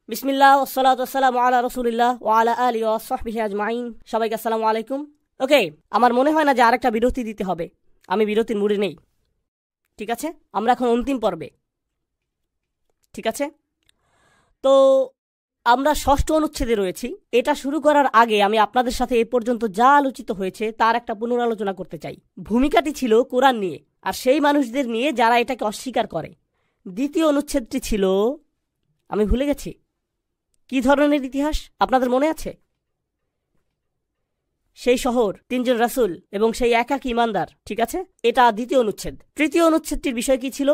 বিসমিল্লাহ ওয়াসসালাতু ওয়াসসালামু আলা রাসূলিল্লাহ ওয়া আলা আলিহি ওয়া সাহবিহি আজমাইন। সবাইকে আসসালামু আলাইকুম। ওকে, আমার মনে হয় না যে আরেকটা বিরতি দিতে হবে। আমি বিরতির মুডে নেই। ঠিক আছে, আমরা এখন অন্তিম পর্বে। ঠিক আছে, তো আমরা ষষ্ঠ অনুচ্ছেদে রয়েছি। এটা শুরু করার আগে আমি আপনাদের সাথে এ পর্যন্ত যা আলোচিত হয়েছে তার একটা পুনরালোচনা করতে চাই। ভূমিকাটি ছিল কোরআন নিয়ে আর সেই মানুষদের নিয়ে যারা এটাকে অস্বীকার করে। দ্বিতীয় অনুচ্ছেদটি ছিল, আমি ভুলে গেছি কি ধরনের ইতিহাস, আপনাদের মনে আছে? সেই শহর, তিনজন রাসূল এবং সেই একাকী ঈমানদার। ঠিক আছে, এটা দ্বিতীয় অনুচ্ছেদ। তৃতীয় অনুচ্ছেদটির বিষয় কি ছিল?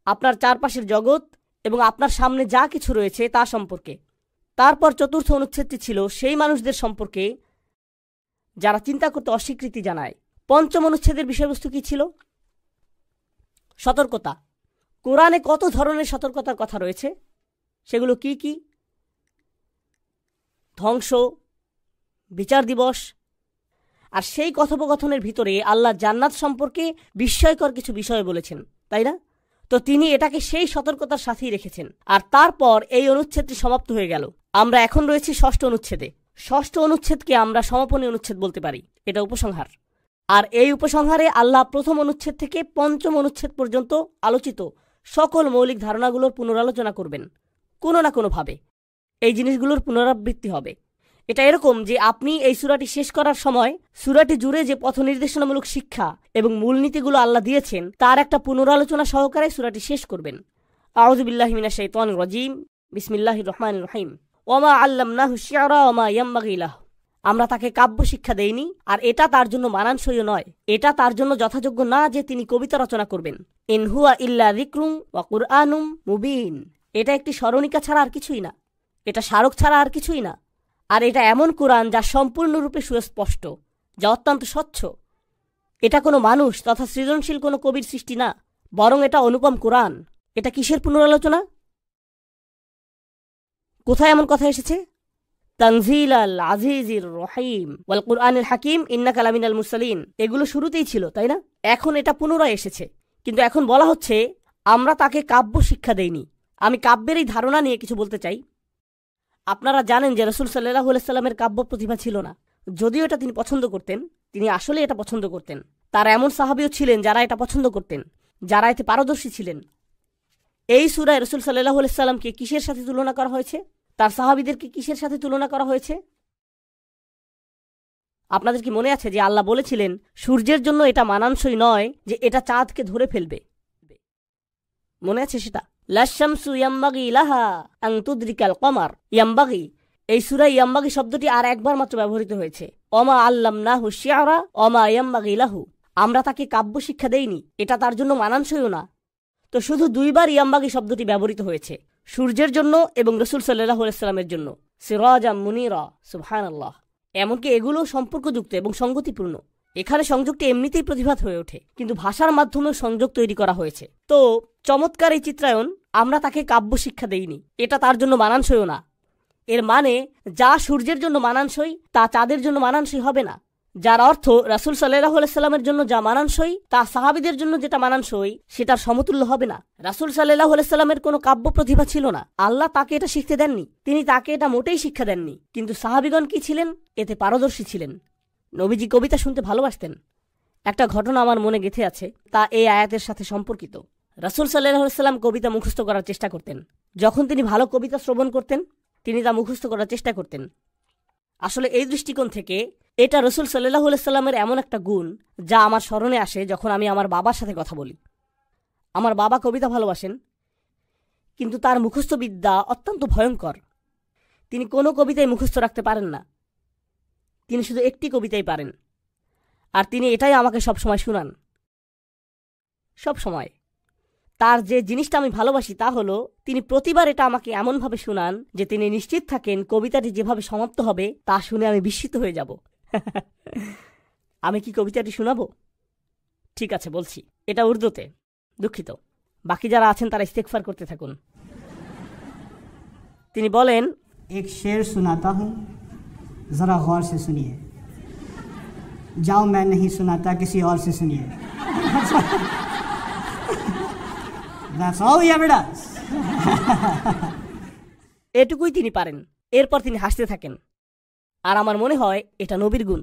আপনার চারপাশের জগৎ এবং আপনার সামনে যা কিছু রয়েছে তা সম্পর্কে। তারপর চতুর্থ অনুচ্ছেদটি ছিল সেই মানুষদের সম্পর্কে যারা চিন্তা করতে অস্বীকৃতি জানায়। পঞ্চম অনুচ্ছেদের বিষয়বস্তু কি ছিল? সতর্কতা। কোরআনে কত ধরনের সতর্কতার কথা রয়েছে, সেগুলো কি কি? ধ্বংস, বিচার দিবস, আর সেই কথোপকথনের ভিতরে আল্লাহ জান্নাত সম্পর্কে বিস্ময়কর কিছু বিষয় বলেছেন, তাই না? তো তিনি এটাকে সেই সতর্কতার সাথেই রেখেছেন। আর তারপর এই অনুচ্ছেদটি সমাপ্ত হয়ে গেল। আমরা এখন রয়েছি ষষ্ঠ অনুচ্ছেদে। ষষ্ঠ অনুচ্ছেদকে আমরা সমাপনী অনুচ্ছেদ বলতে পারি, এটা উপসংহার। আর এই উপসংহারে আল্লাহ প্রথম অনুচ্ছেদ থেকে পঞ্চম অনুচ্ছেদ পর্যন্ত আলোচিত সকল মৌলিক ধারণাগুলোর পুনরালোচনা করবেন কোনো না কোনোভাবে। এই জিনিসগুলোর পুনরাবৃত্তি হবে। এটা এরকম যে আপনি এই সূরাটি শেষ করার সময় সূরাটি জুড়ে যে পথ নির্দেশনামূলক শিক্ষা এবং মূলনীতিগুলো আল্লাহ দিয়েছেন তার একটা পুনরালোচনা সহকারে সূরাটি শেষ করবেন। আউযু বিল্লাহি মিনাশ শাইতানির রাজীম। বিসমিল্লাহির রহমানির রহিম। ওমা আল্লামনাহু শি'রা ওমা ইয়ামবাগি লাহু। আমরা তাকে কাব্য শিক্ষা দেইনি, আর এটা তার জন্য মানানসইও নয়। এটা তার জন্য যথাযোগ্য না যে তিনি কবিতা রচনা করবেন। ইন হুয়া ইল্লা যিকরুন ওয়া কুরআনুম মুবিন। এটা একটি স্মরণিকা ছাড়া আর কিছুই না, এটা স্মারক ছাড়া আর কিছুই না। আর এটা এমন কোরআন যা সম্পূর্ণরূপে সুস্পষ্ট, যা অত্যন্ত স্বচ্ছ। এটা কোনো মানুষ তথা সৃজনশীল কোনো কবির সৃষ্টি না, বরং এটা অনুপম কোরআন। এটা কিসের পুনরালোচনা? কোথায় এমন কথা এসেছে? তানজিলাল আজিজির রহিম ওয়াল কুরআনিল হাকিম ইন্নাকা লামিনাল মুরসালিন। এগুলো শুরুতেই ছিল, তাই না? এখন এটা পুনরায় এসেছে, কিন্তু এখন বলা হচ্ছে আমরা তাকে কাব্য শিক্ষা দেইনি। আমি কাব্যের এই ধারণা নিয়ে কিছু বলতে চাই। আপনারা জানেন যে রাসূল সাল্লাল্লাহু আলাইহি সাল্লামের কাব্য প্রতিভা ছিল না। যদিও এটা তিনি পছন্দ করতেন, তিনি আসলে এটা পছন্দ করতেন। তার এমন সাহাবীও ছিলেন যারা এটা পছন্দ করতেন, যারা এতে পারদর্শী ছিলেন। এই সূরায় রাসূল সাল্লাল্লাহু আলাইহি সাল্লামকে কিসের সাথে তুলনা করা হয়েছে? তার সাহাবীদেরকে কিসের সাথে তুলনা করা হয়েছে? আপনাদের কি মনে আছে যে আল্লাহ বলেছিলেন সূর্যের জন্য এটা মানানসই নয় যে এটা চাঁদকে ধরে ফেলবে? মনে আছে সেটা? লাশামসু ইয়ামবাগি লাহা আন তুদরিকাল কমার। ইয়ামবাগি, এই সূরায় ইয়ামবাগি শব্দটি আর একবার মাত্র ব্যবহৃত হয়েছে। ওমা আল্লামনাহু শি'রা ওমা ইয়ামবাগি লাহু। আমরা তাকে কাব্য শিক্ষা দেইনি, এটা তার জন্য মানানসইও না। তো শুধু দুইবার ইয়ামবাগি শব্দটি ব্যবহৃত হয়েছে, সূর্যের জন্য এবং রাসূল সাল্লাল্লাহু আলাইহি সাল্লামের জন্য। সিরাজাম মুনিরা। সুবহানাল্লাহ। এমনকি এগুলো সম্পর্কযুক্ত এবং সংগতিপূর্ণ। এখানে সংযোগটি এমনিতেই প্রতিভাত হয়ে ওঠে, কিন্তু ভাষার মাধ্যমেও সংযোগ তৈরি করা হয়েছে। তো চমৎকার এই চিত্রায়ন। আমরা তাকে কাব্য শিক্ষা দেইনি, এটা তার জন্য মানানসইও না। এর মানে যা সূর্যের জন্য মানানসই তা চাঁদের জন্য মানানসই হবে না। যার অর্থ রাসূল সাল্লাল্লাহু আলাইহি সাল্লামের জন্য যা মানানসই তা সাহাবীদের জন্য যেটা মানানসই সেটার সমতুল্য হবে না। রাসূল সাল্লাল্লাহু আলাইহি সাল্লামের কোনো কাব্য প্রতিভা ছিল না। আল্লাহ তাকে এটা শিখতে দেননি, তিনি তাকে এটা মোটেই শিক্ষা দেননি। কিন্তু সাহাবীগণ কি ছিলেন? এতে পারদর্শী ছিলেন। নবীজি কবিতা শুনতে ভালোবাসতেন। একটা ঘটনা আমার মনে গেঁথে আছে, তা এই আয়াতের সাথে সম্পর্কিত। রাসূল সাল্লাল্লাহু আলাইহি সাল্লাম কবিতা মুখস্থ করার চেষ্টা করতেন। যখন তিনি ভালো কবিতা শ্রবণ করতেন তিনি তা মুখস্থ করার চেষ্টা করতেন। আসলে এই দৃষ্টিকোণ থেকে এটা রাসূল সাল্লাল্লাহু আলাইহি সাল্লামের এমন একটা গুণ যা আমার স্মরণে আসে যখন আমি আমার বাবার সাথে কথা বলি। আমার বাবা কবিতা ভালোবাসেন, কিন্তু তার মুখস্থ বিদ্যা অত্যন্ত ভয়ঙ্কর। তিনি কোনো কবিতাই মুখস্থ রাখতে পারেন না, তিনি শুধু একটি কবিতাই পারেন। আর তিনি এটাই আমাকে সবসময় শুনান, সব সময়। তার যে জিনিসটা আমি ভালোবাসি তা হলো তিনি প্রতিবার এটা আমাকে এমনভাবে শুনান যে তিনি নিশ্চিত থাকেন কবিতাটি যেভাবে সমাপ্ত হবে তা শুনে আমি বিস্মিত হয়ে যাব। আমি কি কবিতাটি শোনাবো? ঠিক আছে, বলছি। এটা উর্দুতে। দুঃখিত, বাকি যারা আছেন তারা ইস্তেগফার করতে থাকুন। তিনি বলেন, এক শের সুনাতা হুঁ, জরা গौर से सुनिए। जाओ मैं नहीं सुनाता, किसी और से सुनिए। That's all he ever does. এটুকুই তিনি পারেন। এরপর তিনি হাসতে থাকেন। আর আমার মনে হয় এটা নবীর গুণ,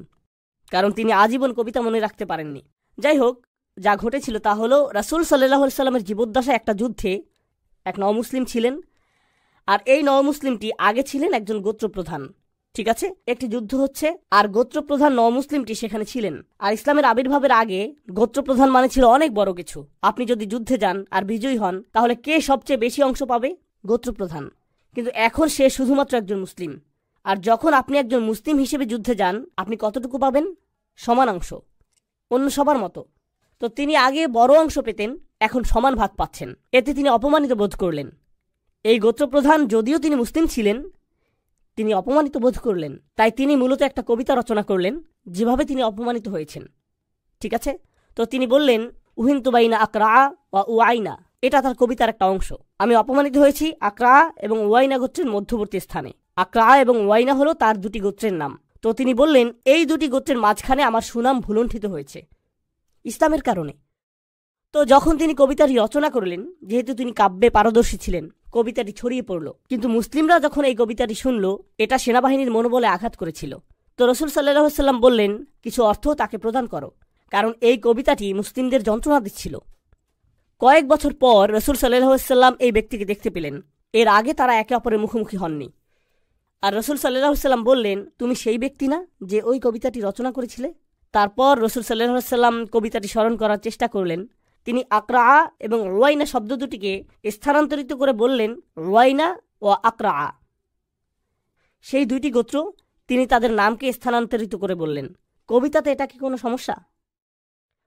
কারণ তিনি আজীবন কবিতা মনে রাখতে পারেননি। যাই হোক, যা ঘটেছিল তা হলো রাসূল সাল্লাল্লাহু আলাইহি সাল্লামের জীবদ্দশায় একটা যুদ্ধে এক নওমুসলিম ছিলেন, আর এই নওমুসলিমটি আগে ছিলেন একজন গোত্রপ্রধান। ঠিক আছে, একটি যুদ্ধ হচ্ছে আর গোত্রপ্রধান নওমুসলিমটি সেখানে ছিলেন। আর ইসলামের আবির্ভাবের আগে গোত্রপ্রধান মানে ছিল অনেক বড় কিছু। আপনি যদি যুদ্ধে যান আর বিজয়ী হন, তাহলে কে সবচেয়ে বেশি অংশ পাবে? গোত্রপ্রধান। কিন্তু এখন সে শুধুমাত্র একজন মুসলিম। আর যখন আপনি একজন মুসলিম হিসেবে যুদ্ধে যান, আপনি কতটুকু পাবেন? সমান অংশ, অন্য সবার মতো। তো তিনি আগে বড় অংশ পেতেন, এখন সমান ভাগ পাচ্ছেন। এতে তিনি অপমানিত বোধ করলেন। এই গোত্রপ্রধান যদিও তিনি মুসলিম ছিলেন, তিনি অপমানিত বোধ করলেন। তাই তিনি মূলত একটা কবিতা রচনা করলেন যেভাবে তিনি অপমানিত হয়েছেন। ঠিক আছে, তো তিনি বললেন, উহিন্তু বাইনা আকরা ওয়া উআইনা। এটা তার কবিতার একটা অংশ। আমি অপমানিত হয়েছি আকরা এবং উআইনা গোত্রের মধ্যবর্তী স্থানে। আকরা এবং উআইনা হলো তার দুটি গোত্রের নাম। তো তিনি বললেন, এই দুটি গোত্রের মাঝখানে আমার সুনাম ভুলুণ্ঠিত হয়েছে ইসলামের কারণে। তো যখন তিনি কবিতাটি রচনা করলেন, যেহেতু তিনি কাব্যে পারদর্শী ছিলেন, কবিতাটি ছড়িয়ে পড়ল। কিন্তু মুসলিমরা যখন এই কবিতাটি শুনল, এটা সেনাবাহিনীর মনোবলে আঘাত করেছিল। তো রাসূল সাল্লাল্লাহু আলাইহি সাল্লাম বললেন, কিছু অর্থ তাকে প্রদান করো, কারণ এই কবিতাটি মুসলিমদের যন্ত্রণা দিচ্ছিল। কয়েক বছর পর রাসূল সাল্লাল্লাহু আলাইহি সাল্লাম এই ব্যক্তিকে দেখতে পেলেন। এর আগে তারা একে অপরের মুখোমুখি হননি। আর রাসূল সাল্লাল্লাহু আলাইহি সাল্লাম বললেন, তুমি সেই ব্যক্তি না যে ওই কবিতাটি রচনা করেছিলে? তারপর রাসূল সাল্লাল্লাহু আলাইহি সাল্লাম কবিতাটি স্মরণ করার চেষ্টা করলেন। তিনি আকরা এবং রুয়াইনা শব্দ দুটিকে স্থানান্তরিত করে বললেন রুয়াইনা ও আকরা। সেই দুইটি গোত্র তিনি তাদের নামকে স্থানান্তরিত করে বললেন। কবিতাতে এটা কি কোনো সমস্যা?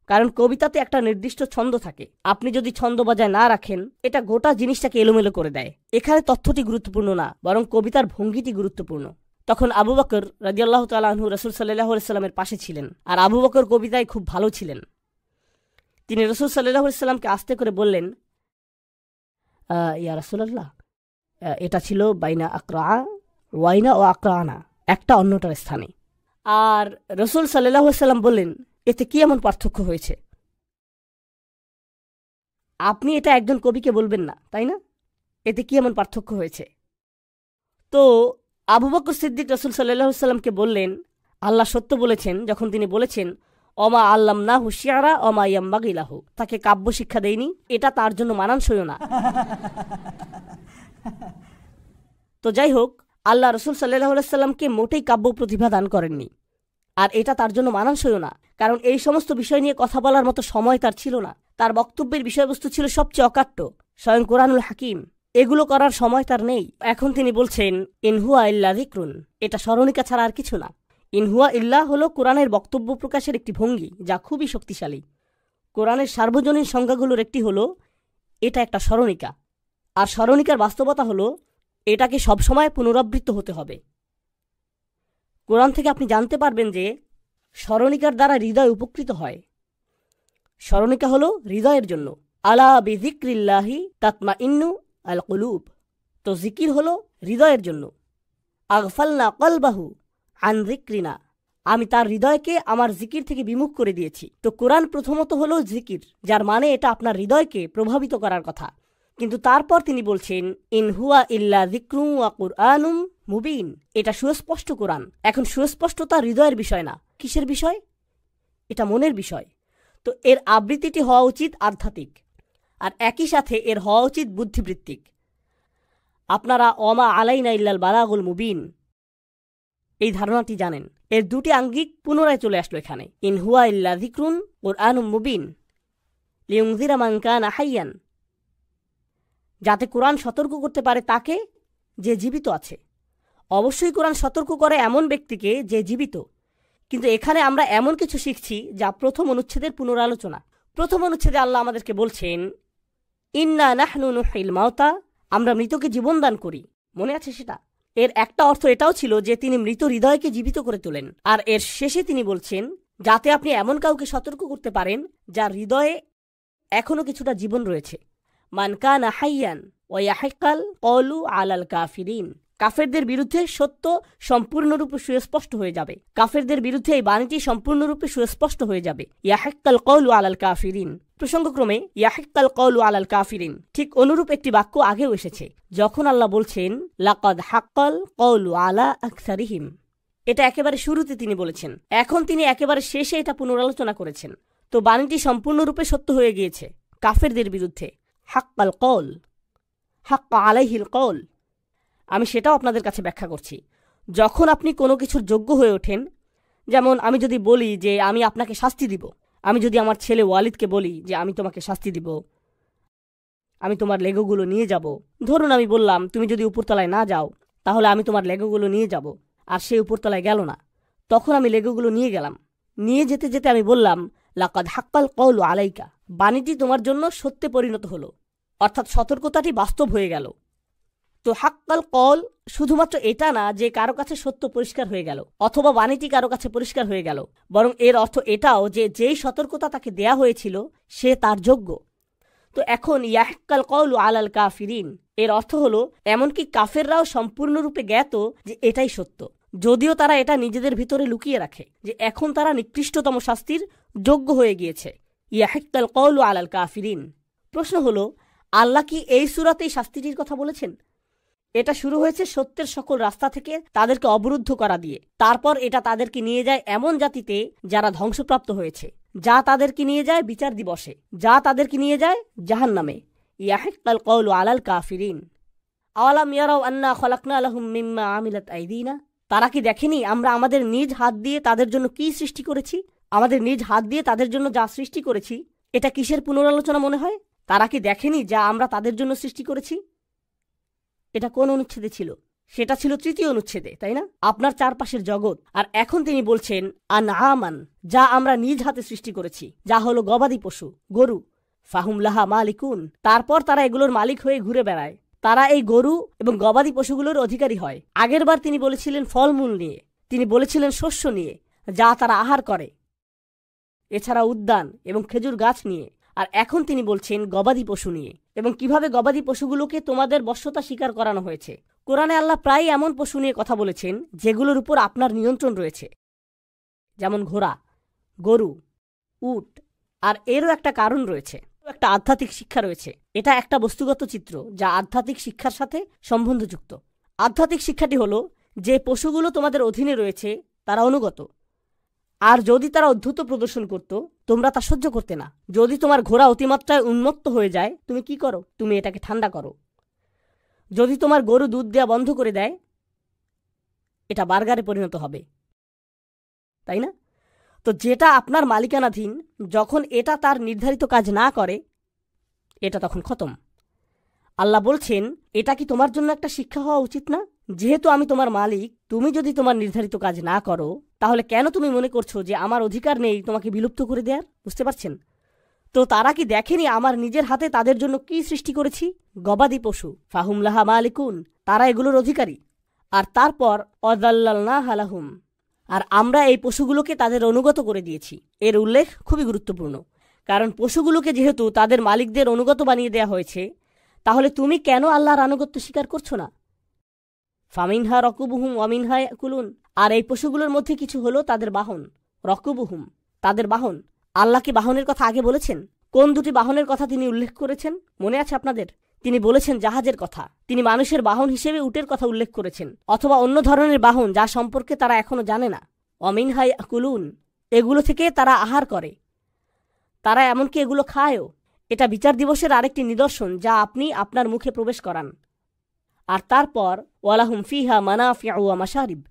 কারণ কবিতাতে একটা নির্দিষ্ট ছন্দ থাকে। আপনি যদি ছন্দ বজায় না রাখেন, এটা গোটা জিনিসটাকে এলোমেলো করে দেয়। এখানে তথ্যটি গুরুত্বপূর্ণ না, বরং কবিতার ভঙ্গিটি গুরুত্বপূর্ণ। তখন আবু বকর রাদিয়াল্লাহু তাআলা আনহু রাসূল সাল্লাল্লাহু আলাইহি সাল্লামের পাশে ছিলেন। আর আবু বকর কবিতায় খুব ভালো ছিলেন। তিনি রাসূল সাল্লাল্লাহু আলাইহি সাল্লামকে আস্তে করে বললেন, ইয়া রাসূলুল্লাহ, এটা ছিল বাইনা আকরা ওয়াইনা ও আকরানা, একটা অন্যটার স্থানে। আর রাসূল সাল্লাল্লাহু আলাইহি সাল্লাম বললেন, এতে কি এমন পার্থক্য হয়েছে? আপনি এটা একজন কবিকে বলবেন না, তাই না? এতে কি এমন পার্থক্য হয়েছে? তো আবু বকর সিদ্দিক রাসূল সাল্লাল্লাহু আলাইহি সাল্লামকে বললেন, আল্লাহ সত্য বলেছেন যখন তিনি বলেছেন, অমা আল্লামনাহু শি'রা ওমা ইয়ামবাগি লাহু। তাকে কাব্য শিক্ষা দেয়নি, এটা তার জন্য মানানসই না। তো যাই হোক, আল্লাহ রাসূল সাল্লাল্লাহু আলাইহি সাল্লামকে মোটেই কাব্য প্রতিভা দান করেননি, আর এটা তার জন্য মানানসই না। কারণ এই সমস্ত বিষয় নিয়ে কথা বলার মতো সময় তার ছিল না। তার বক্তব্যের বিষয়বস্তু ছিল সবচেয়ে অকাট্য, স্বয়ং কোরআনুল হাকিম। এগুলো করার সময় তার নেই। এখন তিনি বলছেন, ইনহুয়া ইল্লা যিকরুন, এটা স্মরণিকা ছাড়া আর কিছু না। ইনহুয়া ইল্লা হলো কোরআনের বক্তব্য প্রকাশের একটি ভঙ্গি, যা খুবই শক্তিশালী। কোরআনের সার্বজনীন সংজ্ঞাগুলোর একটি হলো এটা একটা স্মরণিকা। আর স্মরণিকার বাস্তবতা হলো এটাকে সবসময় পুনরাবৃত্ত হতে হবে। কোরআন থেকে আপনি জানতে পারবেন যে স্মরণিকার দ্বারা হৃদয় উপকৃত হয়। স্মরণিকা হলো হৃদয়ের জন্য। আলা বিযিক্রিল্লাহি তাতমাইন্নু আল কুলুব। তো জিকির হলো হৃদয়ের জন্য। আগফালনা কলবাহু আন যিকরিনা, আমি তার হৃদয়কে আমার জিকির থেকে বিমুখ করে দিয়েছি। তো কোরআন প্রথমত হলো জিকির, যার মানে এটা আপনার হৃদয়কে প্রভাবিত করার কথা। কিন্তু তারপর তিনি বলছেন, ইন হুয়া ইল্লা যিকরুন ওয়া কুরআনুম মুবিন, এটা সুস্পষ্ট কোরআন। এখন সুস্পষ্টতা হৃদয়ের বিষয় না, কিসের বিষয়? এটা মনের বিষয়। তো এর আবৃত্তিটি হওয়া উচিত আধ্যাত্মিক, আর একই সাথে এর হওয়া উচিত বুদ্ধিবৃত্তিক। আপনারা ওমা আলাইনা ইল্লাল বালাগুল মুবিন এই ধারণাটি জানেন। এর দুটি আঙ্গিক পুনরায় চলে আসলো এখানে। ইন হুয়া ইল্লা যিকরুন কুরআনুম মুবিন লিউনযিরা মান কানা হাইয়ান, যাতে কোরআন সতর্ক করতে পারে তাকে যে জীবিত আছে। অবশ্যই কোরআন সতর্ক করে এমন ব্যক্তিকে যে জীবিত। কিন্তু এখানে আমরা এমন কিছু শিখছি যা প্রথম অনুচ্ছেদের পুনরালোচনা। প্রথম অনুচ্ছেদে আল্লাহ আমাদেরকে বলছেন, ইন্না নাহনু নুহিল মাউতা, আমরা মৃতকে জীবন দান করি। মনে আছে সেটা? এর একটা অর্থ এটাও ছিল যে তিনি মৃত হৃদয়কে জীবিত করে তোলেন। আর এর শেষে তিনি বলছেন, যাতে আপনি এমন কাউকে সতর্ক করতে পারেন যার হৃদয়ে এখনো কিছুটা জীবন রয়েছে। মান কানা হাইয়ান ওয়া ইয়াহিকাল কওলু আলাল কাফিরিন, কাফেরদের বিরুদ্ধে সত্য সম্পূর্ণরূপে সুস্পষ্ট হয়ে যাবে। কাফেরদের বিরুদ্ধে এই বাণীটি সম্পূর্ণরূপে সুস্পষ্ট হয়ে যাবে। ইয়াহিক্কাল কওলু আলাল কাফিরিন, প্রসঙ্গক্রমে ইয়াহিক্কাল কওলু আলাল কাফিরিন ঠিক অনুরূপ একটি বাক্য আগেও এসেছে, যখন আল্লাহ বলছেন লাকাদ হাক্কাল কওলু আলা আকসারিহিম। এটা একেবারে শুরুতে তিনি বলেছেন, এখন তিনি একেবারে শেষে এটা পুনরালোচনা করেছেন। তো বাণীটি সম্পূর্ণরূপে সত্য হয়ে গিয়েছে কাফেরদের বিরুদ্ধে। হাক্কাল কওল, হাক্কা আলাইহিল কওল, আমি সেটাও আপনাদের কাছে ব্যাখ্যা করছি। যখন আপনি কোনো কিছুর যোগ্য হয়ে ওঠেন, যেমন আমি যদি বলি যে আমি আপনাকে শাস্তি দিব, আমি যদি আমার ছেলে ওয়ালিদকে বলি যে আমি তোমাকে শাস্তি দিব, আমি তোমার লেগোগুলো নিয়ে যাব। ধরুন আমি বললাম তুমি যদি উপরতলায় না যাও তাহলে আমি তোমার লেগোগুলো নিয়ে যাব, আর সে উপরতলায় গেল না। তখন আমি লেগোগুলো নিয়ে গেলাম, নিয়ে যেতে যেতে আমি বললাম লাকাদ হাক্কাল কওলু আলাইকা, বাণীটি তোমার জন্য সত্যে পরিণত হলো, অর্থাৎ সতর্কতাটি বাস্তব হয়ে গেল। তো হাক্কাল কওল শুধুমাত্র এটা না যে কারো কাছে সত্য পরিষ্কার হয়ে গেল অথবা বাণীটি কারো কাছে পরিষ্কার হয়ে গেল, বরং এর অর্থ এটাও যে যেই সতর্কতা তাকে দেয়া হয়েছিল সে তার যোগ্য। তো এখন ইয়াহিক্কাল কওলু আলাল কাফিরিন এর অর্থ হলো এমনকি কাফেররাও সম্পূর্ণরূপে জ্ঞাত যে এটাই সত্য, যদিও তারা এটা নিজেদের ভিতরে লুকিয়ে রাখে যে এখন তারা নিকৃষ্টতম শাস্তির যোগ্য হয়ে গিয়েছে। ইয়াহিক্কাল কওলু আলাল কাফিরিন। প্রশ্ন হলো, আল্লাহ কি এই সূরাতেই শাস্তিটির কথা বলেছেন? এটা শুরু হয়েছে সত্যের সকল রাস্তা থেকে তাদেরকে অবরুদ্ধ করা দিয়ে। তারপর এটা তাদেরকে নিয়ে যায় এমন জাতিতে যারা ধ্বংসপ্রাপ্ত হয়েছে, যা তাদেরকে নিয়ে যায় বিচার দিবসে, যা তাদেরকে নিয়ে যায় জাহান্নামে। ইয়াহিক্কাল কওলু আলাল কাফিরিন। আওয়ালাম ইয়ারাউ আন্না খলাকনা লাহুম মিম্মা আমিলাত আইদিনা, তারা কি দেখেনি আমরা আমাদের নিজ হাত দিয়ে তাদের জন্য কি সৃষ্টি করেছি? আমাদের নিজ হাত দিয়ে তাদের জন্য যা সৃষ্টি করেছি এটা কিসের পুনরালোচনা মনে হয়? তারা কি দেখেনি যা আমরা তাদের জন্য সৃষ্টি করেছি? এটা কোন অনুচ্ছেদে ছিল? সেটা ছিল 3য় অনুচ্ছেদে, তাই না? আপনার চারপাশের জগৎ। আর এখন তিনি বলছেন আনআমান, যা আমরা নিজ হাতে সৃষ্টি করেছি, যা হলো গবাদি পশু, গরু। ফাহুম লাহা মালিকুন, তারপর তারা এগুলোর মালিক হয়ে ঘুরে বেড়ায়। তারা এই গরু এবং গবাদি পশুগুলোর অধিকারী হয়। আগেরবার তিনি বলেছিলেন ফলমূল নিয়ে, তিনি বলেছিলেন শস্য নিয়ে যা তারা আহার করে, এছাড়া উদ্যান এবং খেজুর গাছ নিয়ে। আর এখন তিনি বলছেন গবাদি পশু নিয়ে, এবং কিভাবে গবাদি পশুগুলোকে তোমাদের বশ্যতা স্বীকার করানো হয়েছে। কোরআনে আল্লাহ প্রায় এমন পশু নিয়ে কথা বলেছেন যেগুলোর উপর আপনার নিয়ন্ত্রণ রয়েছে, যেমন ঘোড়া, গরু, উট। আর এরও একটা কারণ রয়েছে, একটা আধ্যাত্মিক শিক্ষা রয়েছে। এটা একটা বস্তুগত চিত্র যা আধ্যাত্মিক শিক্ষার সাথে সম্বন্ধযুক্ত। আধ্যাত্মিক শিক্ষাটি হলো যে পশুগুলো তোমাদের অধীনে রয়েছে তারা অনুগত, আর যদি তারা অদ্ভুত প্রদর্শন করত তোমরা তা সহ্য করতে না। যদি তোমার ঘোড়া অতিমাত্রায় উন্মত্ত হয়ে যায় তুমি কি করো? তুমি এটাকে ঠান্ডা করো। যদি তোমার গরু দুধ দেওয়া বন্ধ করে দেয় এটা বার্গারে পরিণত হবে, তাই না? তো যেটা আপনার মালিকানাধীন, যখন এটা তার নির্ধারিত কাজ না করে এটা তখন খতম। আল্লাহ বলছেন এটা কি তোমার জন্য একটা শিক্ষা হওয়া উচিত না? যেহেতু আমি তোমার মালিক, তুমি যদি তোমার নির্ধারিত কাজ না করো তাহলে কেন তুমি মনে করছো যে আমার অধিকার নেই তোমাকে বিলুপ্ত করে দেয়ার? বুঝতে পারছেন? তো তারা কি দেখেনি আমার নিজের হাতে তাদের জন্য কি সৃষ্টি করেছি? গবাদি পশু, ফাহুম লাহা মালিকুন, তারা এগুলোর অধিকারী। আর তারপর অযাল্লালনাহা লাহুম, আর আমরা এই পশুগুলোকে তাদের অনুগত করে দিয়েছি। এর উল্লেখ খুবই গুরুত্বপূর্ণ, কারণ পশুগুলোকে যেহেতু তাদের মালিকদের অনুগত বানিয়ে দেয়া হয়েছে, তাহলে তুমি কেন আল্লাহর আনুগত্য স্বীকার করছো না? ফামিনহা রকুবুহুম ওয়ামিনহা ইয়াকুলুন, আর এই পশুগুলোর মধ্যে কিছু হলো তাদের বাহন। রকুবুহুম, তাদের বাহন। আল্লাহ কি বাহনের কথা আগে বলেছেন? কোন দুটি বাহনের কথা তিনি উল্লেখ করেছেন মনে আছে আপনাদের? তিনি বলেছেন জাহাজের কথা। তিনি মানুষের বাহন হিসেবে উটের কথা উল্লেখ করেছেন, অথবা অন্য ধরনের বাহন যা সম্পর্কে তারা এখনো জানে না। ওয়ামিনহা ইয়াকুলুন, এগুলো থেকে তারা আহার করে, তারা এমনকি এগুলো খায়ও। এটা বিচার দিবসের আরেকটি নিদর্শন যা আপনি আপনার মুখে প্রবেশ করান। আর তারপর ওয়ালাহুম ফিহা মানাফিউ ওয়া মাশারিব,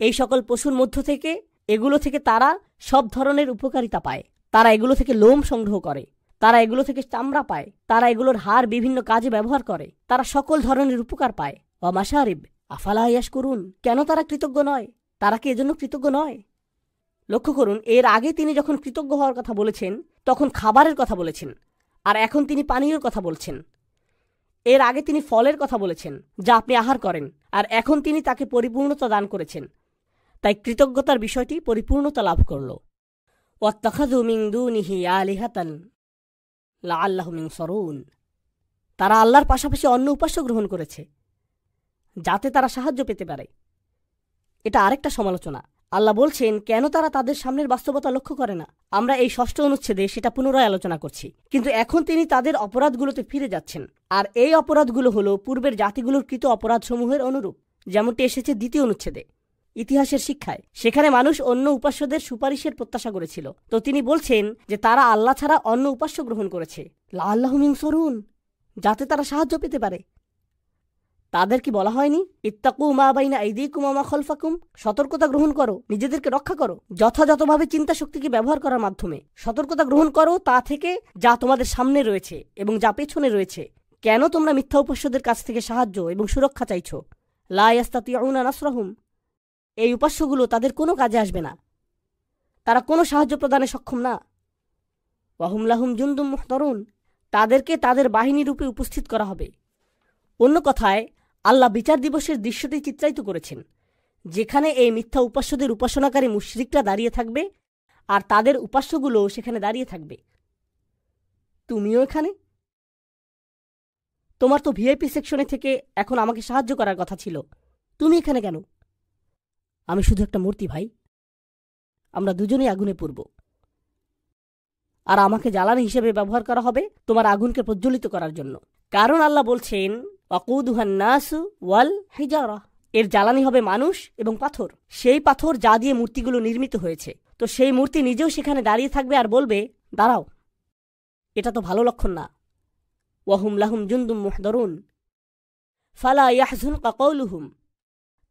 এই সকল পশুর মধ্য থেকে এগুলো থেকে তারা সব ধরনের উপকারিতা পায়। তারা এগুলো থেকে লোম সংগ্রহ করে, তারা এগুলো থেকে চামড়া পায়, তারা এগুলোর হাড় বিভিন্ন কাজে ব্যবহার করে, তারা সকল ধরনের উপকার পায়। ওয়া মাশারিব আফালা ইয়াশকুরুন, কেন তারা কৃতজ্ঞ নয়? তারা কি এজন্য কৃতজ্ঞ নয়? লক্ষ্য করুন, এর আগে তিনি যখন কৃতজ্ঞ হওয়ার কথা বলেছেন তখন খাবারের কথা বলেছেন, আর এখন তিনি পানীয়র কথা বলছেন। এর আগে তিনি ফলের কথা বলেছেন যা আপনি আহার করেন, আর এখন তিনি তাকে পরিপূর্ণতা দান করেছেন। তাই কৃতজ্ঞতার বিষয়টি পরিপূর্ণতা লাভ করল। ওয়াত্তাখাযু মিন দুনিহি আলিহাতান লাআল্লাহুম ইনসারুন, তারা আল্লাহর পাশাপাশি অন্য উপাস্য গ্রহণ করেছে যাতে তারা সাহায্য পেতে পারে। এটা আরেকটা সমালোচনা। আল্লাহ বলছেন কেন তারা তাদের সামনের বাস্তবতা লক্ষ্য করে না। আমরা এই 6ষ্ঠ অনুচ্ছেদে সেটা পুনরায় আলোচনা করছি, কিন্তু এখন তিনি তাদের অপরাধগুলোতে ফিরে যাচ্ছেন। আর এই অপরাধগুলো হলো পূর্বের জাতিগুলোর কৃত অপরাধসমূহের অনুরূপ, যেমনটি এসেছে 2য় অনুচ্ছেদে ইতিহাসের শিক্ষায়। সেখানে মানুষ অন্য উপাস্যদের সুপারিশের প্রত্যাশা করেছিল। তো তিনি বলছেন যে তারা আল্লাহ ছাড়া অন্য উপাস্য গ্রহণ করেছে, লাআল্লাহুম ইনসুরুন, যাতে তারা সাহায্য পেতে পারে। তাদের কি বলা হয়নি ইত্তাকু মা বাইনা আইদিকুম ওয়া মা খালফাকুম, সতর্কতা গ্রহণ করো, নিজেদেরকে রক্ষা করো, যথাযথভাবে চিন্তা শক্তিকে ব্যবহার করার মাধ্যমে সতর্কতা গ্রহণ করো তা থেকে যা তোমাদের সামনে রয়েছে এবং যা পেছনে রয়েছে। কেন তোমরা মিথ্যা উপাস্যদের কাছ থেকে সাহায্য এবং সুরক্ষা চাইছ? লা ইয়াস্তাতিউনা নাসরাহুম, এই উপাস্যগুলো তাদের কোনো কাজে আসবে না, তারা কোনো সাহায্য প্রদানে সক্ষম না। ওয়াহুম লাহুম জুনদুম মুহতারুন, তাদেরকে তাদের বাহিনী রূপে উপস্থিত করা হবে। অন্য কথায় আল্লাহ বিচার দিবসের দৃশ্যটি চিত্রায়িত করেছেন, যেখানে এই মিথ্যা উপাস্যদের উপাসনাকারী মুশরিকরা দাঁড়িয়ে থাকবে আর তাদের উপাস্যগুলো সেখানে দাঁড়িয়ে থাকবে। তুমিও এখানে? তোমার তো ভিআইপি সেকশনে থেকে এখন আমাকে সাহায্য করার কথা ছিল, তুমি এখানে কেন? আমি শুধু একটা মূর্তি ভাই, আমরা দুজনেই আগুনে পড়ব, আর আমাকে জ্বালানি হিসেবে ব্যবহার করা হবে তোমার আগুনকে প্রজ্বলিত করার জন্য। কারণ আল্লাহ বলছেন ওয়াকুদুহান নাসু ওয়াল হিজারা, এর জ্বালানি হবে মানুষ এবং পাথর, সেই পাথর যা দিয়ে মূর্তিগুলো নির্মিত হয়েছে। তো সেই মূর্তি নিজেও সেখানে দাঁড়িয়ে থাকবে আর বলবে দাঁড়াও, এটা তো ভালো লক্ষণ না। ওয়াহুম লাহুম জুনদুম মুহদারুন ফালা ইয়াহজুনকা কওলুহুম,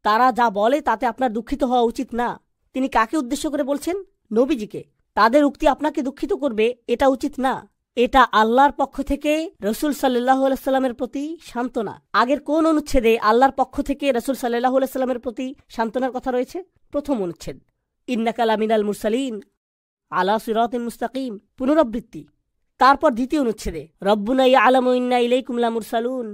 তারা যা বলে তাতে আপনার দুঃখিত হওয়া উচিত না। তিনি কাকে উদ্দেশ্য করে বলছেন? নবীজিকে। তাদের উক্তি আপনাকে দুঃখিত করবে এটা উচিত না। এটা আল্লাহর পক্ষ থেকে রসুল সাল্লাল্লাহু আলাইহি সাল্লামের প্রতি সান্ত্বনা। আগের কোন অনুচ্ছেদে আল্লাহর পক্ষ থেকে রসুল সাল্লাল্লাহু আলাইহি সাল্লামের প্রতি সান্ত্বনার কথা রয়েছে? 1ম অনুচ্ছেদ ইন্নাকা লামিনাল মুরসালিন আলা সিরাতিন মুস্তাকিম, পুনরাবৃত্তি। তারপর 2য় অনুচ্ছেদে রব্বুনা ইয়ালামু ইন্না ইলাইকুম লামুরসালুন,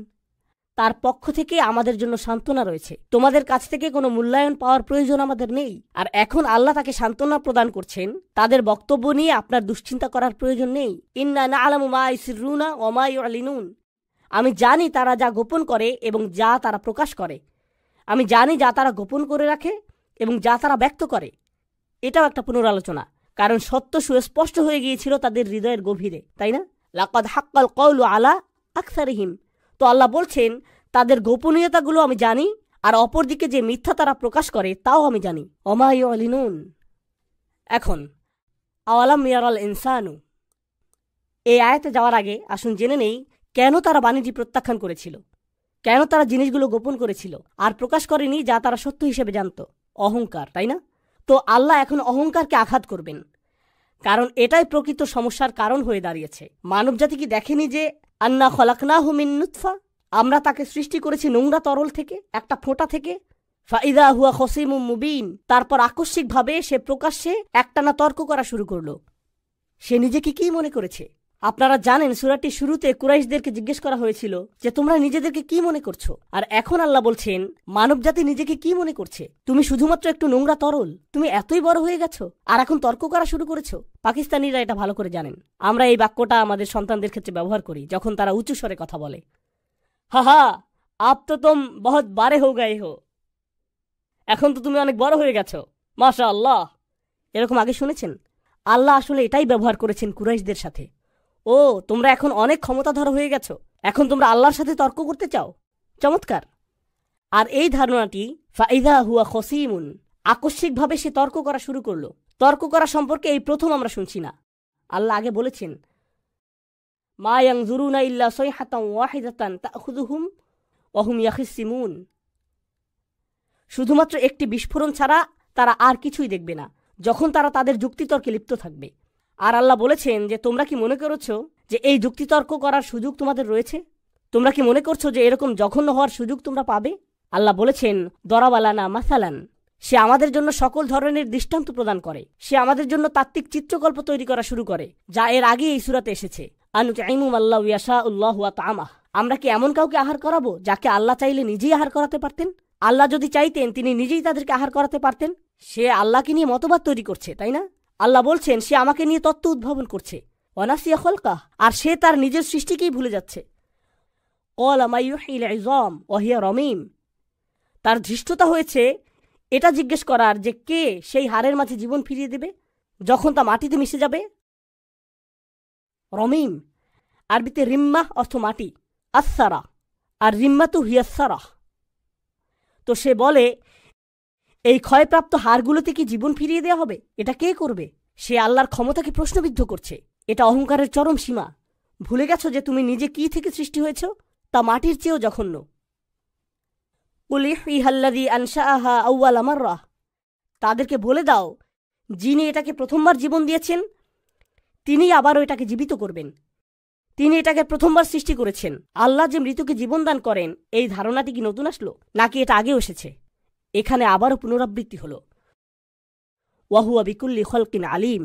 তার পক্ষ থেকে আমাদের জন্য সান্ত্বনা রয়েছে, তোমাদের কাছ থেকে কোনো মূল্যায়ন পাওয়ার প্রয়োজন আমাদের নেই। আর এখন আল্লাহ তাকে সান্ত্বনা প্রদান করছেন, তাদের বক্তব্য নিয়ে আপনার দুশ্চিন্তা করার প্রয়োজন নেই। ইন্না না'লামু মা ইউসিররুনা ওয়া মা ইউ'লিনুন, আমি জানি তারা যা গোপন করে এবং যা তারা প্রকাশ করে। আমি জানি যা তারা গোপন করে রাখে এবং যা তারা ব্যক্ত করে। এটাও একটা পুনরালোচনা, কারণ সত্য সুস্পষ্ট হয়ে গিয়েছিল তাদের হৃদয়ের গভীরে, তাই না? লাকাদ হাক্কাল কওলু আলা আকসারিহিম, তো আল্লাহ বলছেন তাদের গোপনীয়তাগুলো আমি জানি, আর অপরদিকে যে মিথ্যা তারা প্রকাশ করে তাও আমি জানি। ওমা ইউ'লিনুন। এখন আওয়ালাম ইয়ারাল ইনসানু, এই আয়াতে যাওয়ার আগে আসুন জেনে নেই কেন তারা বাণীটি প্রত্যাখ্যান করেছিল, কেন তারা জিনিসগুলো গোপন করেছিল আর প্রকাশ করেনি যা তারা সত্য হিসেবে জানত। অহংকার, তাই না? তো আল্লাহ এখন অহংকারকে আঘাত করবেন, কারণ এটাই প্রকৃত সমস্যার কারণ হয়ে দাঁড়িয়েছে। মানবজাতি কি দেখেনি যে আন্না খলাকনাহু মিন নুতফা, আমরা তাকে সৃষ্টি করেছি নোংরা তরল থেকে, একটা ফোঁটা থেকে। ফাইদা হুয়া খসিমুম মুবিন, তারপর আকস্মিকভাবে সে প্রকাশ্যে একটানা তর্ক করা শুরু করল। সে নিজেকে কি মনে করেছে? আপনারা জানেন সূরাটির শুরুতে কুরাইশদেরকে জিজ্ঞেস করা হয়েছিল যে তোমরা নিজেদেরকে কি মনে করছো, আর এখন আল্লাহ বলছেন মানবজাতি নিজেকে কি মনে করছে? তুমি শুধুমাত্র একটু নোংরা তরল, তুমি এতই বড় হয়ে গেছো আর এখন তর্ক করা শুরু করেছো। পাকিস্তানিরা এটা ভালো করে জানেন। আমরা এই বাক্যটা আমাদের সন্তানদের ক্ষেত্রে ব্যবহার করি যখন তারা উঁচু স্বরে কথা বলে। হা হা, আপ তো তুম বহুত বারে হো গায়ে হো, এখন তো তুমি অনেক বড় হয়ে গেছো, মাশা আল্লাহ। এরকম আগে শুনেছেন? আল্লাহ আসলে এটাই ব্যবহার করেছেন কুরাইশদের সাথে। ও, তোমরা এখন অনেক ক্ষমতাধর হয়ে গেছো, এখন তোমরা আল্লাহর সাথে তর্ক করতে চাও। চমৎকার। আর এই ধারণাটি ফাইদা হুয়া খসিমুন, আকস্মিকভাবে সে তর্ক করা শুরু করলো। তর্ক করা সম্পর্কে এই প্রথম আমরা শুনছি না। আল্লাহ আগে বলেছেন মা ইয়ানজুরুনা ইল্লা সাইহাতান ওয়াহিদাতান তাখুযুহুম ওয়া হুম ইয়াখিসিমুন, শুধুমাত্র একটি বিস্ফোরণ ছাড়া তারা আর কিছুই দেখবে না যখন তারা তাদের যুক্তিতর্কে লিপ্ত থাকবে। আর আল্লাহ বলেছেন যে তোমরা কি মনে করছো যে এই যুক্তিতর্ক করার সুযোগ তোমাদের রয়েছে? তোমরা কি মনে করছো যে এরকম জঘন্য হওয়ার সুযোগ তোমরা পাবে? আল্লাহ বলেছেন দরাবালানা মাসালান, সে আমাদের জন্য সকল ধরনের দৃষ্টান্ত প্রদান করে। সে আমাদের জন্য তাত্ত্বিক চিত্রকল্প তৈরি করা শুরু করে, যা এর আগে এই সূরাতে এসেছে। আনুতাইমু আল্লাহু ইয়াশাউল্লাহু ওয়া তাআমা, আমরা কি এমন কাউকে আহার করাবো যাকে আল্লাহ চাইলে নিজেই আহার করাতে পারতেন? আল্লাহ যদি চাইতেন তিনি নিজেই তাদেরকে আহার করাতে পারতেন। সে আল্লাহকে নিয়ে মতবাদ তৈরি করছে, তাই না? আল্লাহ বলছেন সে আমাকে নিয়ে তত্ত্ব উদ্ভাবন করছে। ওয়ানাসিয়া খলকা, আর সে তার নিজের সৃষ্টিকেই ভুলে যাচ্ছে। ক্বালা মা ইউহিল ইযাম ওয়া হিয়া রামীম, তার ধৃষ্টতা হয়েছে এটা জিজ্ঞেস করার যে কে সেই হাড়ের মাঝে জীবন ফিরিয়ে দেবে যখন তা মাটিতে মিশে যাবে। রমিম আরবিতে রিম্মাহ অর্থ মাটি, আসারা, আর রিম্মাতু হিয়াসারা। তো সে বলে এই ক্ষয়প্রাপ্ত হাড়গুলোতে কি জীবন ফিরিয়ে দেওয়া হবে? এটা কে করবে? সে আল্লাহর ক্ষমতাকে প্রশ্নবিদ্ধ করছে। এটা অহংকারের চরম সীমা। ভুলে গেছো যে তুমি নিজে কি থেকে সৃষ্টি হয়েছ? তা মাটির চেয়েও জঘন্য। কুল ইহ্য়িহাল্লাযী আনশাআহা আউওয়ালা মাররাহ, তাদেরকে বলে দাও যিনি এটাকে প্রথমবার জীবন দিয়েছেন তিনি আবারও এটাকে জীবিত করবেন। তিনি এটাকে প্রথমবার সৃষ্টি করেছেন। আল্লাহ যে মৃতকে জীবন দান করেন এই ধারণাটি কি নতুন আসলো নাকি এটা আগেও এসেছে? এখানে আবারও পুনরাবৃত্তি হল। ওয়াহুয়া বিকুল্লি খলকিন আলিম,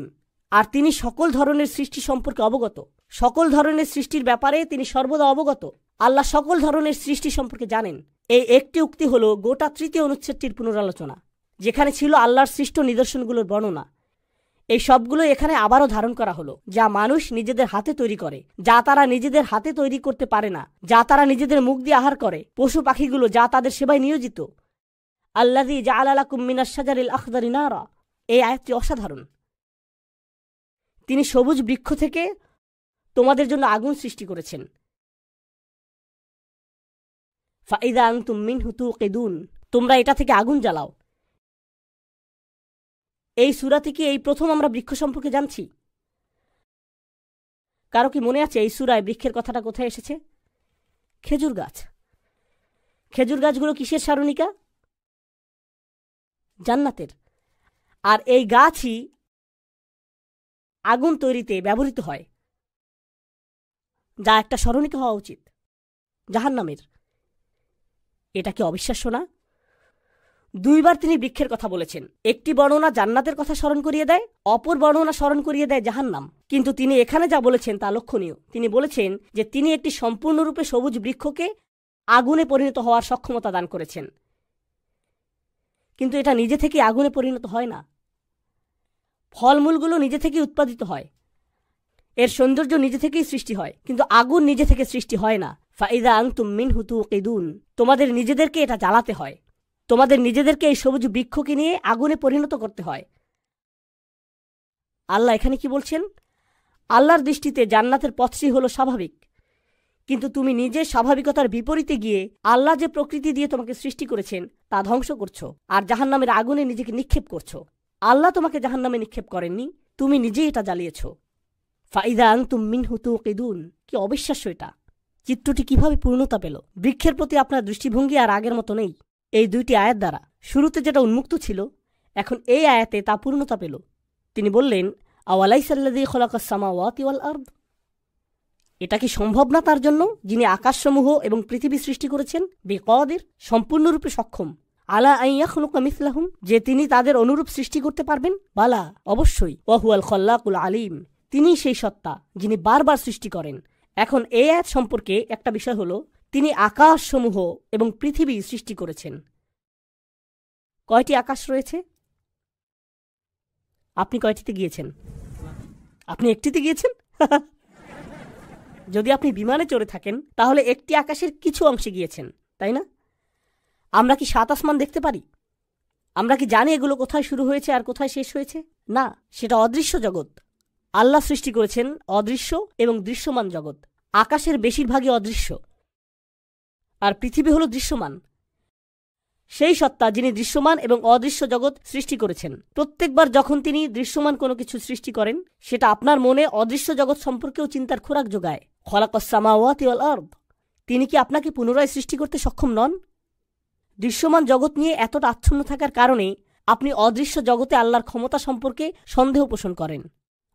আর তিনি সকল ধরনের সৃষ্টি সম্পর্কে অবগত। সকল ধরনের সৃষ্টির ব্যাপারে তিনি সর্বদা অবগত। আল্লাহ সকল ধরনের সৃষ্টি সম্পর্কে জানেন। এই একটি উক্তি হল গোটা তৃতীয় অনুচ্ছেদটির পুনরালোচনা, যেখানে ছিল আল্লাহর সৃষ্ট নিদর্শনগুলোর বর্ণনা। এই সবগুলো এখানে আবারও ধারণ করা হলো, যা মানুষ নিজেদের হাতে তৈরি করে, যা তারা নিজেদের হাতে তৈরি করতে পারে না, যা তারা নিজেদের মুখ দিয়ে আহার করে, পশু পাখিগুলো যা তাদের সেবায় নিয়োজিত। আল্লাযী জাআলা লাকুম মিনাশ শাজারিল আখদারি নারা, এই আয়াতটি অসাধারণ। তিনি সবুজ বৃক্ষ থেকে তোমাদের জন্য আগুন সৃষ্টি করেছেন। ফাইযা আনতুম মিনহু তুকিদুন, তোমরা এটা থেকে আগুন জ্বালাও। এই সূরা থেকে এই প্রথম আমরা বৃক্ষ সম্পর্কে জানছি। কারো কি মনে আছে এই সূরায় বৃক্ষের কথাটা কোথায় এসেছে? খেজুর গাছ। খেজুর গাছগুলো কিসের সারণিকা? জান্নাতের। আর এই গাছই আগুন তৈরিতে ব্যবহৃত হয়, যা একটা স্মরণিকা হওয়া উচিত জাহান্নামের। এটা কি অবিশ্বাস্য না? দুইবার তিনি বৃক্ষের কথা বলেছেন। একটি বর্ণনা জান্নাতের কথা স্মরণ করিয়ে দেয়, অপর বর্ণনা স্মরণ করিয়ে দেয় জাহান্নাম। কিন্তু তিনি এখানে যা বলেছেন তা লক্ষণীয়। তিনি বলেছেন যে তিনি একটি সম্পূর্ণরূপে সবুজ বৃক্ষকে আগুনে পরিণত হওয়ার সক্ষমতা দান করেছেন। কিন্তু এটা নিজে থেকে আগুনে পরিণত হয় না। ফলমূলগুলো নিজে থেকেই উৎপাদিত হয়, এর সৌন্দর্য নিজে থেকেই সৃষ্টি হয়, কিন্তু আগুন নিজে থেকে সৃষ্টি হয় না। ফাইযা আনতুম মিনহু তুকিদুন, তোমাদের নিজেদেরকে এটা জ্বালাতে হয়, তোমাদের নিজেদেরকে এই সবুজ বৃক্ষকে নিয়ে আগুনে পরিণত করতে হয়। আল্লাহ এখানে কি বলছেন? আল্লাহর দৃষ্টিতে জান্নাতের পথটি হলো স্বাভাবিক, কিন্তু তুমি নিজে স্বাভাবিকতার বিপরীতে গিয়ে আল্লাহ যে প্রকৃতি দিয়ে তোমাকে সৃষ্টি করেছেন তা ধ্বংস করছো, আর জাহান্নামের আগুনে নিজেকে নিক্ষেপ করছো। আল্লাহ তোমাকে জাহান্নামে নিক্ষেপ করেননি, তুমি নিজেই এটা জ্বালিয়েছ। ফাইযা আনতুম মিনহু তুকিদুন, কি অবিশ্বাস্য এটা! চিত্রটি কিভাবে পূর্ণতা পেল! বৃক্ষের প্রতি আপনার দৃষ্টিভঙ্গি আর আগের মতো নেই। এই দুইটি আয়াত দ্বারা শুরুতে যেটা উন্মুক্ত ছিল, এখন এই আয়াতে তা পূর্ণতা পেল। তিনি বললেন, আওয়ালাইসাল্লাযী খালাকাস সামাওয়াতি ওয়াল আরদ, এটা কি সম্ভব না তার জন্য যিনি আকাশসমূহ এবং পৃথিবী সৃষ্টি করেছেন? বিকাদির, সম্পূর্ণরূপে সক্ষম। আলা আন ইয়াখলুকা মিসলাহুম, যে তিনি তাদের অনুরূপ সৃষ্টি করতে পারবেন। বালা, অবশ্যই। ওয়া হুয়াল খাল্লাকুল আলিম, তিনি সেই সত্তা যিনি বারবার সৃষ্টি করেন। এখন এই আয়াত সম্পর্কে একটা বিষয় হলো, তিনি আকাশসমূহ এবং পৃথিবী সৃষ্টি করেছেন। কয়টি আকাশ রয়েছে? আপনি কয়টিতে গিয়েছেন? আপনি একটিতে গিয়েছেন। যদি আপনি বিমানে চড়ে থাকেন তাহলে একটি আকাশের কিছু অংশে গিয়েছেন, তাই না? আমরা কি 7 আসমান দেখতে পারি? আমরা কি জানি এগুলো কোথায় শুরু হয়েছে আর কোথায় শেষ হয়েছে? না, সেটা অদৃশ্য জগৎ। আল্লাহ সৃষ্টি করেছেন অদৃশ্য এবং দৃশ্যমান জগৎ। আকাশের বেশিরভাগই অদৃশ্য, আর পৃথিবী হল দৃশ্যমান। সেই সত্তা যিনি দৃশ্যমান এবং অদৃশ্য জগৎ সৃষ্টি করেছেন। প্রত্যেকবার যখন তিনি দৃশ্যমান কোনো কিছু সৃষ্টি করেন, সেটা আপনার মনে অদৃশ্য জগৎ সম্পর্কেও চিন্তার খোরাক যোগায়। খালাকাস সামাওয়াতি ওয়াল আরদ, তিনি কি আপনাকে পুনরায় সৃষ্টি করতে সক্ষম নন? দৃশ্যমান জগৎ নিয়ে এতটা আচ্ছন্ন থাকার কারণে আপনি অদৃশ্য জগতে আল্লাহর ক্ষমতা সম্পর্কে সন্দেহ পোষণ করেন।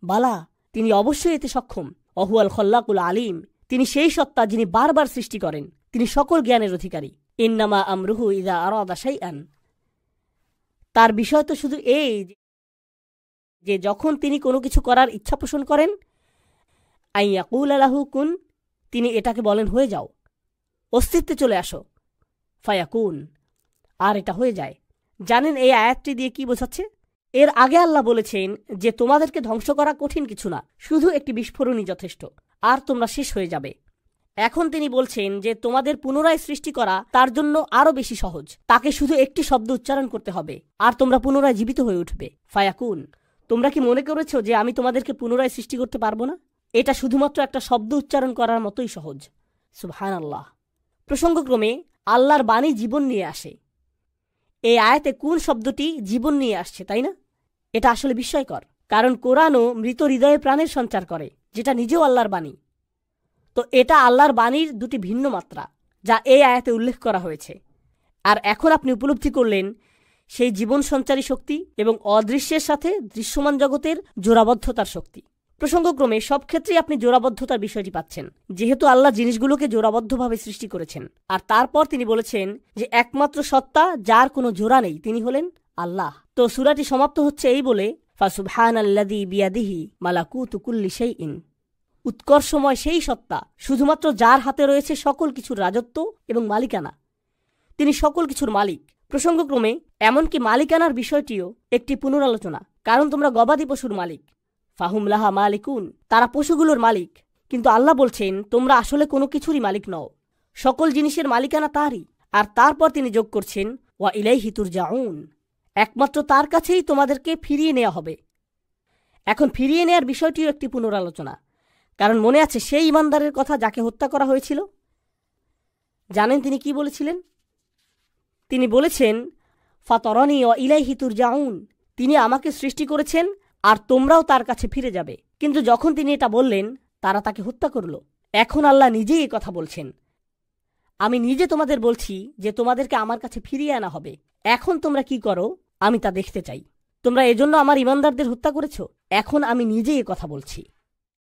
বালা, তিনি অবশ্যই এতে সক্ষম। ওয়াহুয়াল খাল্লাকুল আলিম, তিনি সেই সত্তা যিনি বারবার সৃষ্টি করেন। তিনি সকল জ্ঞানের অধিকারী। ইন্নামা আমরুহু ইযা আরাদা শাইআন, তার বিষয় তো শুধু এই যে যখন তিনি কোনো কিছু করার ইচ্ছা পোষণ করেন, আন ইয়াকুলা লাহু কুন, তিনি এটাকে বলেন হয়ে যাও, অস্তিত্বে চলে আসো, ফায়াকুন, আর এটা হয়ে যায়। জানেন এই আয়াতটি দিয়ে কি বোঝাচ্ছে? এর আগে আল্লাহ বলেছেন যে তোমাদেরকে ধ্বংস করা কঠিন কিছু না, শুধু একটি বিস্ফোরণই যথেষ্ট, আর তোমরা শেষ হয়ে যাবে। এখন তিনি বলছেন যে তোমাদের পুনরায় সৃষ্টি করা তার জন্য আরো বেশি সহজ। তাকে শুধু একটি শব্দ উচ্চারণ করতে হবে আর তোমরা পুনরায় জীবিত হয়ে উঠবে। ফায়াকুন। তোমরা কি মনে করেছো যে আমি তোমাদেরকে পুনরায় সৃষ্টি করতে পারবো না? এটা শুধুমাত্র একটা শব্দ উচ্চারণ করার মতোই সহজ। সুবহানাল্লাহ। প্রসঙ্গক্রমে আল্লাহর বাণী জীবন নিয়ে আসে। এই আয়াতে কোন শব্দটি জীবন নিয়ে আসছে, তাই না? এটা আসলে বিস্ময়কর, কারণ কোরআনও মৃত হৃদয়ে প্রাণের সঞ্চার করে, যেটা নিজেও আল্লাহর বাণী। তো এটা আল্লাহর বাণীর দুটি ভিন্ন মাত্রা, যা এই আয়াতে উল্লেখ করা হয়েছে। আর এখন আপনি উপলব্ধি করলেন সেই জীবন সঞ্চারী শক্তি এবং অদৃশ্যের সাথে দৃশ্যমান জগতের জোড়াবদ্ধতার শক্তি। প্রসঙ্গক্রমে সব ক্ষেত্রেই আপনি জোড়াবদ্ধতার বিষয়টি পাচ্ছেন, যেহেতু আল্লাহ জিনিসগুলোকে জোড়াবদ্ধভাবে সৃষ্টি করেছেন। আর তারপর তিনি বলেছেন যে একমাত্র সত্তা যার কোনো জোড়া নেই তিনি হলেন আল্লাহ। তো সূরাটি সমাপ্ত হচ্ছে এই বলে, ফাসুবহানাল্লাযী বিয়াদিহি মালাকুতু কুল্লি শাইইন। উৎকর্ষময় সেই সত্তা, শুধুমাত্র যার হাতে রয়েছে সকল কিছুর রাজত্ব এবং মালিকানা। তিনি সকল কিছুর মালিক। প্রসঙ্গক্রমে এমনকি মালিকানার বিষয়টিও একটি পুনরালোচনা, কারণ তোমরা গবাদি পশুর মালিক। ফাহুম লাহা মালিকুন। তারা পশুগুলোর মালিক, কিন্তু আল্লাহ বলছেন তোমরা আসলে কোনো কিছুরই মালিক নও। সকল জিনিসের মালিকানা তারই। আর তারপর তিনি যোগ করছেন, ওয়া ইলাইহি তুরজাউন। একমাত্র তার কাছেই তোমাদেরকে ফিরিয়ে নেওয়া হবে। এখন ফিরিয়ে নেয়ার বিষয়টিও একটি পুনরালোচনা, কারণ মনে আছে সেই ইমানদারের কথা যাকে হত্যা করা হয়েছিল? জানেন তিনি কি বলেছিলেন? তিনি বলেছেন, ফাতরানি ওয়া ইলাইহি তুরজাউন। তিনি আমাকে সৃষ্টি করেছেন আর তোমরাও তার কাছে ফিরে যাবে। কিন্তু যখন তিনি এটা বললেন, তারা তাকে হত্যা করল। এখন আল্লাহ নিজেই এই কথা বলছেন, আমি নিজে তোমাদের বলছি যে তোমাদেরকে আমার কাছে ফিরিয়ে আনা হবে। এখন তোমরা কি করো আমি তা দেখতে চাই। তোমরা এজন্য আমার ইমানদারদের হত্যা করেছ। এখন আমি নিজেই এ কথা বলছি।